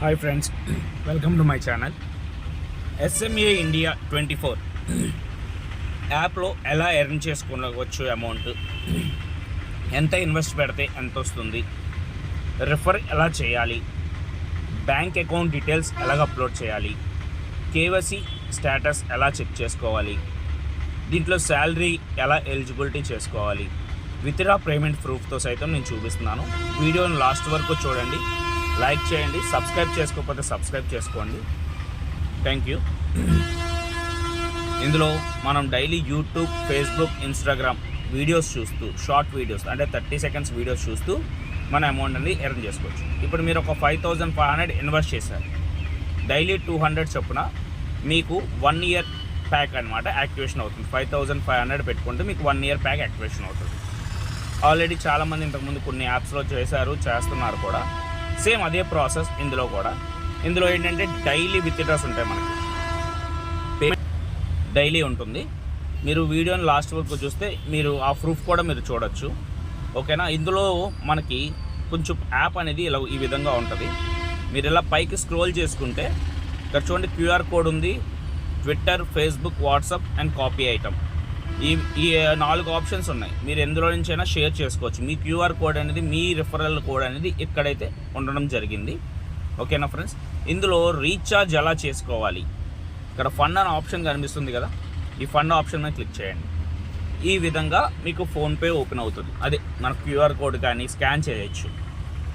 Hi friends, welcome to my channel. SMA India 24 యాప్లో ఎలా earn చేసుకోవచ్చు, అమౌంట్ ఎంత ఇన్వెస్ట్ పెడితే ఎంత వస్తుంది, రిఫర్ ఎలా చేయాలి, బ్యాంక్ అకౌంట్ డీటెయిల్స్ ఎలాగ అప్లోడ్ చేయాలి, కేవైసీ స్టేటస్ ఎలా చెక్ చేసుకోవాలి, దీంట్లో శాలరీ ఎలా ఎలిజిబిలిటీ చేసుకోవాలి, విత్డ్రా పేమెంట్ ప్రూఫ్తో సైతం నేను చూపిస్తున్నాను. వీడియోని లాస్ట్ వరకు చూడండి, లైక్ చేయండి, సబ్స్క్రైబ్ చేసుకోకపోతే సబ్స్క్రైబ్ చేసుకోండి. Thank you. ఇందులో మనం daily YouTube, Facebook, Instagram videos చూస్తూ, షార్ట్ వీడియోస్ అంటే 30 seconds వీడియోస్ చూస్తూ మన అమౌంట్ అనేది ఎర్న్ చేసుకోవచ్చు. ఇప్పుడు మీరు ఒక 5,500 ఇన్వెస్ట్ చేశారు, డైలీ 200 చొప్పున మీకు 1 year ప్యాక్ అనమాట యాక్టివేషన్ అవుతుంది. 5,500 పెట్టుకుంటే మీకు 1 year ప్యాక్ యాక్టివేషన్ అవుతుంది. ఆల్రెడీ చాలామంది ఇంతకుముందు కొన్ని యాప్స్లో చేస్తున్నారు కూడా. సేమ్ అదే ప్రాసెస్ ఇందులో కూడా. ఇందులో ఏంటంటే డైలీ విత్డ్రాస్ ఉంటాయి, మనకి పేమెంట్ డైలీ ఉంటుంది. మీరు వీడియోని లాస్ట్ వరకు చూస్తే మీరు ఆ ప్రూఫ్ కూడా మీరు చూడొచ్చు, ఓకేనా. ఇందులో మనకి కొంచెం యాప్ అనేది ఇలా ఈ విధంగా ఉంటుంది. మీరు ఇలా పైకి స్క్రోల్ చేసుకుంటే ఇక్కడ చూడండి, క్యూఆర్ కోడ్ ఉంది, Twitter, Facebook, WhatsApp and copy item. ఈ 4 ఆప్షన్స్ ఉన్నాయి. మీరు ఎందులో నుంచైనా షేర్ చేసుకోవచ్చు. మీ క్యూఆర్ కోడ్ అనేది, మీ రిఫరల్ కోడ్ అనేది ఇక్కడైతే ఉండడం జరిగింది, ఓకేనా ఫ్రెండ్స్. ఇందులో రీఛార్జ్ ఎలా చేసుకోవాలి, ఇక్కడ ఫండ్ అనే ఆప్షన్ కనిపిస్తుంది కదా, ఈ ఫండ్ ఆప్షన్ మీద క్లిక్ చేయండి. ఈ విధంగా మీకు ఫోన్పే ఓపెన్ అవుతుంది. అదే మన క్యూఆర్ కోడ్ కానీ స్కాన్ చేయొచ్చు,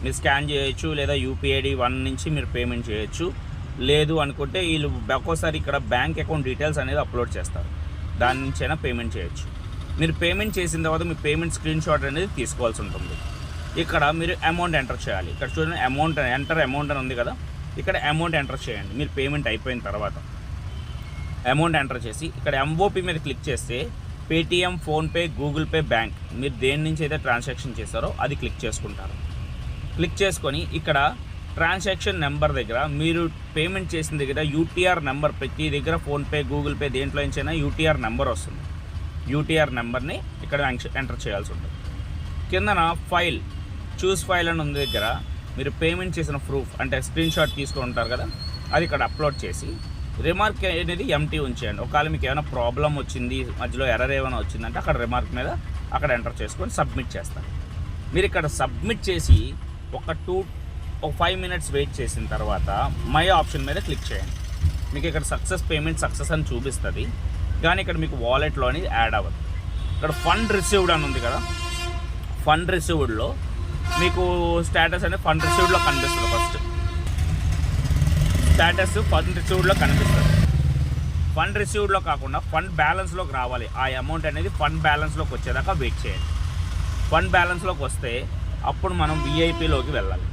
మీరు స్కాన్ చేయొచ్చు, లేదా యూపీఐడి 1 నుంచి మీరు పేమెంట్ చేయొచ్చు. లేదు అనుకుంటే వీళ్ళు ఒక్కోసారి ఇక్కడ బ్యాంక్ అకౌంట్ డీటెయిల్స్ అనేది అప్లోడ్ చేస్తారు, దాని నుంచి అయినా పేమెంట్ చేయొచ్చు. మీరు పేమెంట్ చేసిన తర్వాత మీ పేమెంట్ స్క్రీన్ షాట్ అనేది తీసుకోవాల్సి ఉంటుంది. ఇక్కడ మీరు అమౌంట్ ఎంటర్ చేయాలి. ఇక్కడ చూడండి, అమౌంట్ అమౌంట్ అని ఉంది కదా, ఇక్కడ అమౌంట్ ఎంటర్ చేయండి. మీరు పేమెంట్ అయిపోయిన తర్వాత అమౌంట్ ఎంటర్ చేసి ఇక్కడ ఎంఓపి మీద క్లిక్ చేస్తే Paytm, PhonePe, Google pay, bank మీరు దేని నుంచి అయితే ట్రాన్సాక్షన్ చేస్తారో అది క్లిక్ చేసుకుంటారు. క్లిక్ చేసుకొని ఇక్కడ ట్రాన్సాక్షన్ నెంబర్ దగ్గర మీరు పేమెంట్ చేసిన దగ్గర యూటీఆర్ నెంబర్, ప్రతి దగ్గర ఫోన్పే, గూగుల్ పే దేంట్లో నుంచైనా యూటీఆర్ నెంబర్ వస్తుంది. యూటీఆర్ నెంబర్ని ఇక్కడ ఎంటర్ చేయాల్సి ఉంటుంది. కిందన ఫైల్, చూస్ ఫైల్ అని ఉంది దగ్గర మీరు పేమెంట్ చేసిన ప్రూఫ్ అంటే స్క్రీన్ షాట్ తీసుకొని ఉంటారు కదా, అది ఇక్కడ అప్లోడ్ చేసి రిమార్క్ అనేది ఎంటీ ఉంచేయండి. ఒకవేళ మీకు ఏమైనా ప్రాబ్లం వచ్చింది, మధ్యలో ఎర్రర్ ఏమైనా వచ్చిందంటే అక్కడ రిమార్క్ మీద అక్కడ ఎంటర్ చేసుకొని సబ్మిట్ చేస్తారు. మీరు ఇక్కడ సబ్మిట్ చేసి ఒక 5 minutes వెయిట్ చేసిన తర్వాత మై ఆప్షన్ మీద క్లిక్ చేయండి. మీకు ఇక్కడ పేమెంట్ సక్సెస్ అని చూపిస్తుంది, కానీ ఇక్కడ మీకు వాలెట్లోని యాడ్ అవ్వదు. ఇక్కడ ఫండ్ రిసీవ్డ్ అని ఉంది కదా, ఫండ్ రిసీవ్డ్లో మీకు స్టేటస్ అనేది ఫండ్ రిసీవ్డ్లో కనిపిస్తుంది. ఫస్ట్ స్టేటస్ ఫండ్ రిసీవ్డ్లో కనిపిస్తుంది. ఫండ్ రిసీవ్డ్లో కాకుండా ఫండ్ బ్యాలెన్స్లోకి రావాలి. ఆ అమౌంట్ అనేది ఫండ్ బ్యాలెన్స్లోకి వచ్చేదాకా వెయిట్ చేయండి. ఫండ్ బ్యాలెన్స్లోకి వస్తే అప్పుడు మనం విఐపిలోకి వెళ్ళాలి.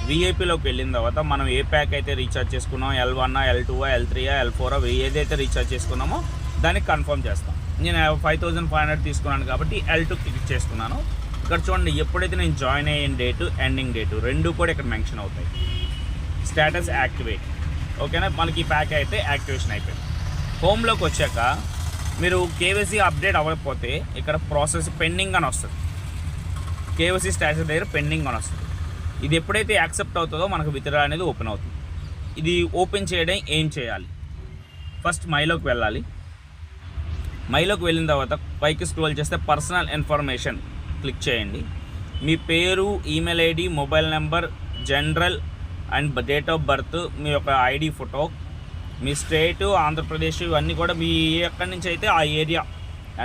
విఐపిలోకి వెళ్ళిన తర్వాత మనం ఏ ప్యాక్ అయితే రీఛార్జ్ చేసుకున్నామో, L1, L2, L3, L4 ఏదైతే రీఛార్జ్ చేసుకున్నామో దానికి కన్ఫర్మ్ చేస్తాం. నేను 5,500 తీసుకున్నాను కాబట్టి L2 క్లిక్ చేసుకున్నాను. ఇక్కడ చూడండి, ఎప్పుడైతే నేను జాయిన్ అయిన డేటు, ఎండింగ్ డేటు రెండు కూడా ఇక్కడ మెన్షన్ అవుతాయి. స్టేటస్ యాక్టివేట్, ఓకేనా. మనకి ఈ ప్యాక్ అయితే యాక్టివేషన్ అయిపోయింది. హోమ్లోకి వచ్చాక మీరు కేవైసీ అప్డేట్ అవ్వకపోతే ఇక్కడ ప్రాసెస్ పెండింగ్ అని వస్తుంది. కేవైసీ స్టేటస్ దగ్గర పెండింగ్ అని వస్తుంది. ఇది ఎప్పుడైతే యాక్సెప్ట్ అవుతుందో మనకు విత్డ్రా అనేది ఓపెన్ అవుతుంది. ఇది ఓపెన్ చేయడం ఏం చేయాలి, ఫస్ట్ మైలోకి వెళ్ళాలి. మైలోకి వెళ్ళిన తర్వాత పైకి స్క్రోల్ చేస్తే పర్సనల్ ఇన్ఫర్మేషన్ క్లిక్ చేయండి. మీ పేరు, email ID, mobile number, general and date of birth, మీ యొక్క ఐడి ఫోటో, మీ స్టేటు ఆంధ్రప్రదేశ్, ఇవన్నీ కూడా మీ ఎక్కడి నుంచి అయితే ఆ ఏరియా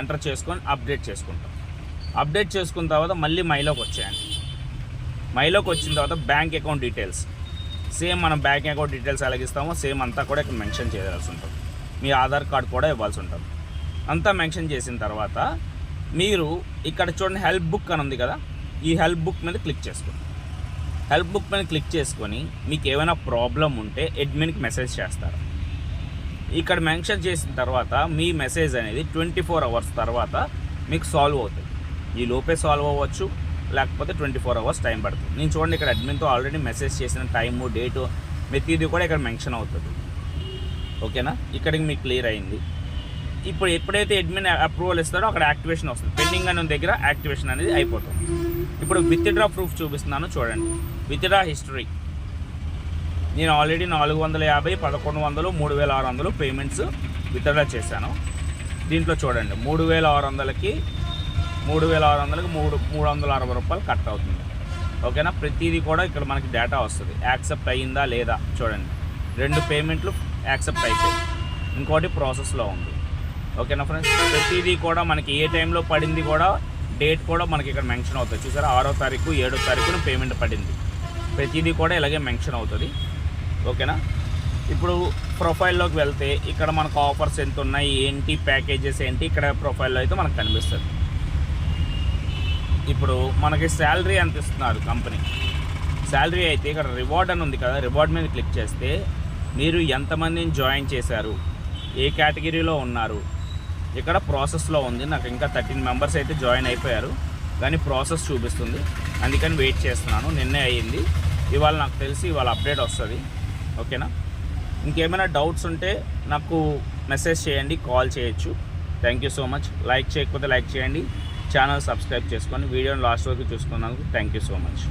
ఎంటర్ చేసుకొని అప్డేట్ చేసుకుంటాం. అప్డేట్ చేసుకున్న తర్వాత మళ్ళీ మైలోకి వచ్చేయండి. మైలోకి వచ్చిన తర్వాత బ్యాంక్ అకౌంట్ డీటెయిల్స్, సేమ్ మనం బ్యాంక్ అకౌంట్ డీటెయిల్స్ ఎలాగిస్తామో సేమ్ అంతా కూడా ఇక్కడ మెన్షన్ చేయాల్సి ఉంటుంది. మీ ఆధార్ కార్డ్ కూడా ఇవ్వాల్సి ఉంటుంది. అంతా మెన్షన్ చేసిన తర్వాత మీరు ఇక్కడ చూడండి, హెల్ప్ బుక్ అని ఉంది కదా, ఈ హెల్ప్ బుక్ మీద క్లిక్ చేసుకోండి. హెల్ప్ బుక్ మీద క్లిక్ చేసుకొని మీకు ఏమైనా ప్రాబ్లం ఉంటే అడ్మిన్కి మెసేజ్ చేస్తారు. ఇక్కడ మెన్షన్ చేసిన తర్వాత మీ మెసేజ్ అనేది 24 hours తర్వాత మీకు సాల్వ్ అవుతుంది. ఈ లోపే సాల్వ్ అవ్వచ్చు, లేకపోతే 24 hours టైం పడుతుంది. నేను చూడండి, ఇక్కడ అడ్మిన్తో ఆల్రెడీ మెసేజ్ చేసిన టైము, డేటు, ప్రతిదీ కూడా ఇక్కడ మెన్షన్ అవుతుంది, ఓకేనా. ఇక్కడికి మీకు క్లియర్ అయింది. ఇప్పుడు ఎప్పుడైతే అడ్మిన్ అప్రూవల్ ఇస్తారో అక్కడ యాక్టివేషన్ వస్తుంది. పెండింగ్ అనే దగ్గర యాక్టివేషన్ అనేది అయిపోతుంది. ఇప్పుడు విత్డ్రా ప్రూఫ్ చూపిస్తున్నాను చూడండి. విత్డ్రా హిస్టరీ నేను ఆల్రెడీ 450, 1100, 3600 పేమెంట్స్ విత్డ్రా చేశాను. దీంట్లో చూడండి 3600కి 360 రూపాయలు కట్ అవుతుంది. ఓకేనా, ప్రతిదీ కూడా ఇక్కడ మనకి డేటా వస్తుంది. యాక్సెప్ట్ అయ్యిందా లేదా చూడండి, 2 పేమెంట్లు యాక్సెప్ట్ అయిపోయి, ఇంకోటి ప్రాసెస్లో ఉంది. ఓకేనా ఫ్రెండ్స్, ప్రతిదీ కూడా మనకి ఏ టైంలో పడింది కూడా డేట్ కూడా మనకి ఇక్కడ మెన్షన్ అవుతుంది. చూసారా, 6వ తారీఖు 7వ తారీఖున పేమెంట్ పడింది. ప్రతిదీ కూడా ఇలాగే మెన్షన్ అవుతుంది. ఓకేనా, ఇప్పుడు ప్రొఫైల్లోకి వెళ్తే ఇక్కడ మనకు ఆఫర్స్ ఎంత ఉన్నాయి, ఏంటి ప్యాకేజెస్ ఏంటి, ఇక్కడ ప్రొఫైల్లో అయితే మనకు కనిపిస్తుంది. ఇప్పుడు మనకి శాలరీ ఎంత ఇస్తున్నారు కంపెనీ, శాలరీ అయితే ఇక్కడ రివార్డ్ అని ఉంది కదా, రివార్డ్ మీద క్లిక్ చేస్తే మీరు ఎంతమందిని జాయిన్ చేశారు, ఏ కేటగిరీలో ఉన్నారు, ఇక్కడ ప్రాసెస్లో ఉంది. నాకు ఇంకా 13 మెంబర్స్ అయితే జాయిన్ అయిపోయారు, కానీ ప్రాసెస్ చూపిస్తుంది, అందుకని వెయిట్ చేస్తున్నాను. నిన్నే అయ్యింది, ఇవాళ నాకు తెలిసి ఇవాళ అప్డేట్ వస్తుంది. ఓకేనా, ఇంకేమైనా డౌట్స్ ఉంటే నాకు మెసేజ్ చేయండి, కాల్ చేయొచ్చు. Thank you so much. Like చేయకపోతే లైక్ చేయండి, ఛానల్ సబ్స్క్రైబ్ చేసుకొని వీడియోని లాస్ట్ వరకు చూసుకున్నందుకు థ్యాంక్ యూ సో మచ్.